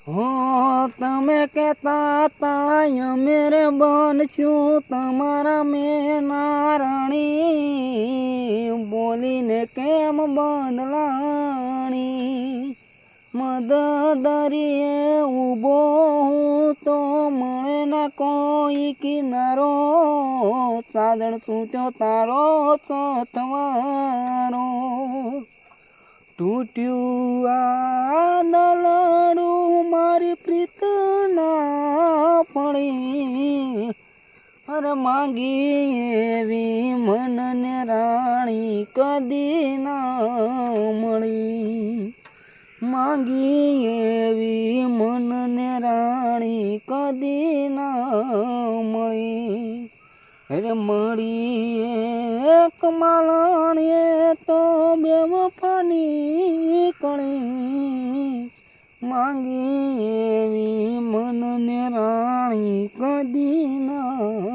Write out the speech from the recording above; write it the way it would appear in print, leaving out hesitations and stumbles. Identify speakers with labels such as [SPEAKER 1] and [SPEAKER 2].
[SPEAKER 1] હો તમે કહેતા તા મેરે બનશું તમારા મેના રાણી, બોલીને કેમ બદલાણી. મદદરીએ ઊભો હું તો મળે ના કોઈ કિનારો, સાદણ છૂટ્યો તારો સથવારો. તૂટ્યું આ દલડું મારી પ્રીત ના પડી, અરે માંગી એવી મનને રાણી કદી ના મળી. માંગી એવી મનને રાણી કદી ના મળી. અરે મળી એક માલણીએ તો બેવફાની કણી, માંગી એવી મનને રાણી કદી ના